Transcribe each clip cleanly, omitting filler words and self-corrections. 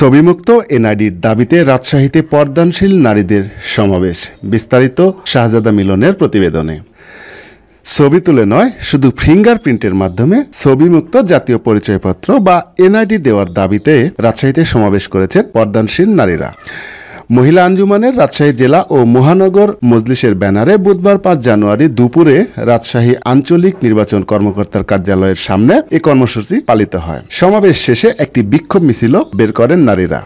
ছবিমুক্ত এনআইডির দাবিতে রাজশাহীতে পর্দানশীল নারীদের সমাবেশ। বিস্তারিত শাহজাদা মিলনের প্রতিবেদনে। ছবি তুলে নয়, শুধু ফিঙ্গারপ্রিন্টের মাধ্যমে ছবিমুক্ত জাতীয় পরিচয়পত্র বা এনআইডি দেওয়ার দাবিতে রাজশাহীতে সমাবেশ করেছেন পর্দানশীল নারীরা। মহিলা আঞ্জুমানের রাজশাহী জেলা ও মহানগর মজলিসের ব্যানারে বুধবার ৫ জানুয়ারি দুপুরে রাজশাহী আঞ্চলিক নির্বাচন কর্মকর্তার কার্যালয়ের সামনে এই কর্মসূচি পালিত হয়। সমাবেশ শেষে একটি বিক্ষোভ মিছিলও বের করেন নারীরা।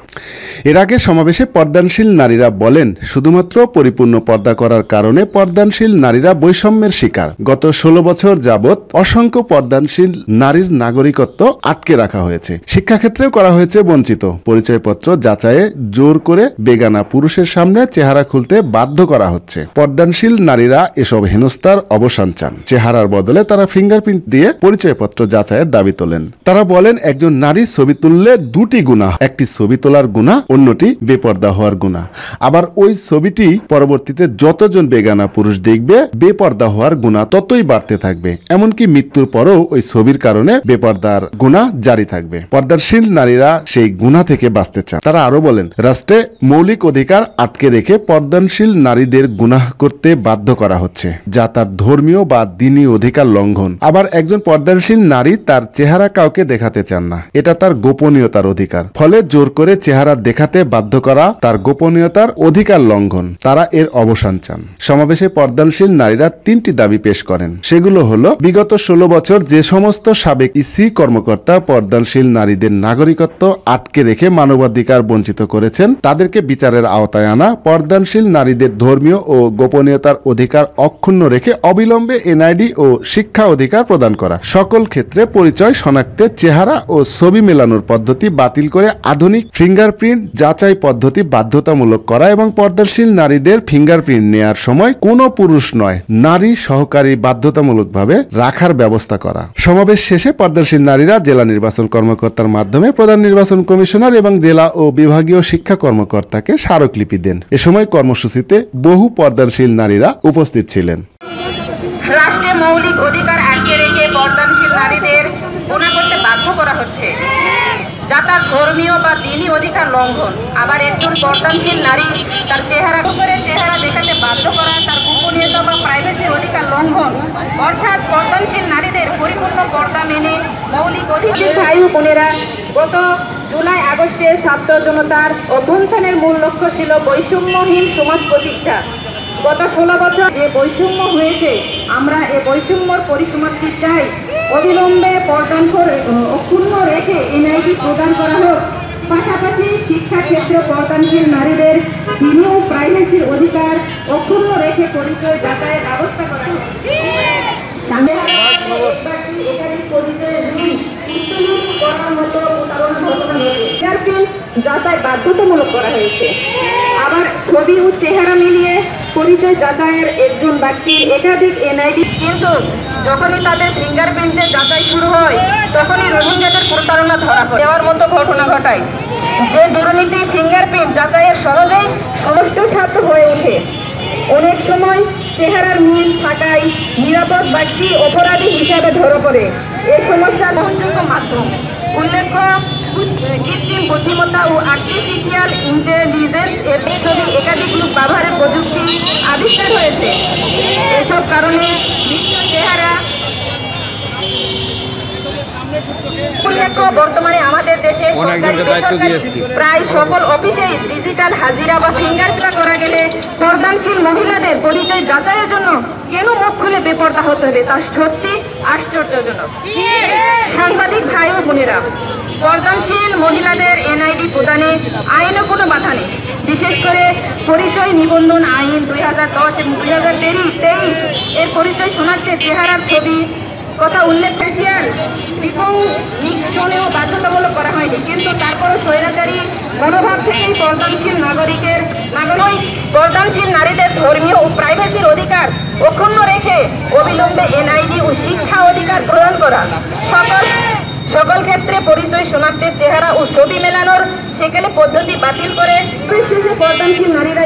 এর আগে সমাবেশে পর্দানশীল নারীরা বলেন, শুধুমাত্র পরিপূর্ণ পর্দা করার কারণে পর্দানশীল নারীরা বৈষম্যের শিকার। গত ১৬ বছর যাবৎ অসংখ্য পর্দানশীল নারীর নাগরিকত্ব আটকে রাখা হয়েছে। শিক্ষাক্ষেত্রেও করা হয়েছে বঞ্চিত। পরিচয়পত্র যাচাইয়ে জোর করে বেগানা পুরুষের সামনে চেহারা খুলতে বাধ্য করা হচ্ছে। পর্দানশীল নারীরা এসব হেনস্থার অবসান চান। চেহারার বদলে তারা ফিঙ্গারপ্রিন্ট দিয়ে পরিচয়পত্র যাচাইয়ের দাবি তোলেন। তারা বলেন, একজন নারী ছবি তুললে দুটি গুনাহ, একটি ছবি তোলার গুনাহ, অন্যটি বেপর্দা হওয়ার গুনাহ। আবার ওই ছবিটি পরবর্তীতে যতজন বেগানা পুরুষ দেখবে, বেপর্দা হওয়ার গুনাহ ততই বাড়তে থাকবে। এমনকি মৃত্যুর পরেও ওই ছবির কারণে বেপর্দার গুনাহ জারি থাকবে। পর্দাশীল নারীরা সেই গুনাহ থেকে বাঁচতে চান। তারা আরো বলেন, রাষ্ট্রে মৌলিক অধিকার আটকে রেখে পর্দানশীল নারীদের গুনাহ করতে বাধ্য করা হচ্ছে, যা তার ধর্মীয় বা দ্বীনি অধিকার লঙ্ঘন। আবার একজন পর্দানশীল নারী তার চেহারা কাউকে দেখাতে চান না, এটা তার গোপনীয়তার অধিকার। ফলে জোর করে চেহারা দেখাতে বাধ্য করা তার গোপনীয়তার অধিকার লঙ্ঘন। তারা এর অবসান চান। সমাবেশে পর্দানশীল নারীরা ৩টি দাবি পেশ করেন। সেগুলো হলো, বিগত ১৬ বছর যে সমস্ত সাবেক ইসি কর্মকর্তা পর্দানশীল নারীদের নাগরিকত্ব আটকে রেখে মানবাধিকার বঞ্চিত করেছেন, তাদেরকে বিচারের আওতায় আনা, পর্দানশীল নারীদের ধর্মীয় ও গোপনীয়তার অধিকার অক্ষুণ্ণ রেখে অবিলম্বে এনআইডি ও শিক্ষা অধিকার প্রদান করা, সকল ক্ষেত্রে পরিচয় শনাক্তের চেহারা ও ছবি মেলানোর পদ্ধতি বাতিল করে আধুনিক ফিঙ্গারপ্রিন্ট যাচাই পদ্ধতি বাধ্যতামূলক করা এবং পর্দাশীল নারীদের ফিঙ্গারপ্রিন্ট নেয়ার সময় কোনো পুরুষ নয়, নারী সহকারী বাধ্যতামূলকভাবে রাখার ব্যবস্থা করা। সমাবেশ শেষে পর্দাশীল নারীরা জেলা নির্বাচন কর্মকর্তার মাধ্যমে প্রধান নির্বাচন কমিশনার এবং জেলা ও বিভাগীয় শিক্ষা কর্মকর্তাকে স্মারকলিপি দেন। এ সময় কর্মসূচিতে বহু পর্দাশীল নারীরা উপস্থিত ছিলেন। রাষ্ট্রে মৌলিক অধিকার আটকে রেখে পর্দাশীল নারীদের গুনাহ করতে বাধ্য করা হচ্ছে, যা তার ধর্মীয় বা দ্বীনি অধিকার লঙ্ঘন। আবার একজন পর্দাশীল নারী তার চেহারা দেখাতে বাধ্য করা তার গোপনীয়তা বা প্রাইভেসির অধিকার লঙ্ঘন। অর্থাৎ পর্দাশীল নারীদের পরিপূর্ণ পর্দা মেনে মৌলিক অধিকার। ভাই ও বোনেরা, গত জুলাই আগস্টে ছাত্র জনতার অভ্যুত্থানের মূল লক্ষ্য ছিল বৈষম্যহীন সমাজ প্রতিষ্ঠা। গত ১৬ বছর যে বৈষম্য হয়েছে, আমরা এ বৈষম্যর পরিসমাপ্তি চাই। অবিলম্বে পর্দানশীল অক্ষুণ্ণ রেখে এনআইডি প্রদান করা হোক। পাশাপাশি শিক্ষাক্ষেত্রে পর্দানশীল নারীদের দ্বীনি ও প্রাইভেসির অধিকার অক্ষুণ্ণ রেখে পরিচয় যাচাইয়ের ব্যবস্থা করা হোক। যাচাই বাধ্যতামূলক করা হয়েছে। আবার ছবি ও চেহারা মিলিয়ে পরিচয় যাচাইয়ের একজন ব্যক্তির একাধিক এনআইডি, কিন্তু যখনই তাদের ফিঙ্গারপ্রিন্টের যাচাই শুরু হয়, তখনই রোহিঙ্গাদের প্রতারণা ধরা দেওয়ার মতো ঘটনা ঘটায়। যে দুর্নীতি ফিঙ্গারপ্রিন্ট যাচাইয়ের সহজেই সমষ্টিসাধ্য হয়ে ওঠে। অনেক সময় চেহারার মিল থাকায় নিরাপদ ব্যক্তি অপরাধী হিসাবে ধরা পড়ে। এই সমস্যার গ্রহণযোগ্য মাধ্যম উল্লেখ্য, কৃত্রিম বুদ্ধিমত্তা ও আর্টিফিশিয়াল ইন্টেলিজেন্স এর ছবি একাধিক লোক ব্যবহারের প্রযুক্তি আবিষ্কার হয়েছে। এসব কারণে বিশ্ব চেহারা উল্লেখ্য, বর্তমানে আমাদের দেশে সরকারি বেসরকারি প্রায় সকল অফিসেই ডিজিটাল হাজিরা বা ফিঙ্গারপ্রিন্ট করা গেলে পর্দাশীল মহিলাদের পরিচয় যাচাইয়ের জন্য কেন মুখ খুলে বেপর্দা হতে হবে, তা সত্যি আশ্চর্যজনক। সাংবাদিক ভাই ও বোনেরা, পর্দাশীল মহিলাদের এনআইডি প্রদানে আইনে কোনো বাধা নেই। বিশেষ করে পরিচয় নিবন্ধন আইন 2010 এবং 2023 এর পরিচয় শনাক্তে চেহারার ছবি কথা উল্লেখ নিকশনেও বাধ্যতামূলক করা হয়নি। কিন্তু তারপরও স্বৈরাচারী মনোভাব থেকেই পর্দাশীল পর্দাশীল নারীদের ধর্মীয় ও প্রাইভেসির অধিকার অক্ষুণ্ণ রেখে অবিলম্বে এনআইডি ও শিক্ষা অধিকার প্রদান করা, সকল ক্ষেত্রে পরিচয় শনাক্তের চেহারা ও ছবি মেলানোর সেকেলে পদ্ধতি বাতিল করে পর্দাশীল নারীরা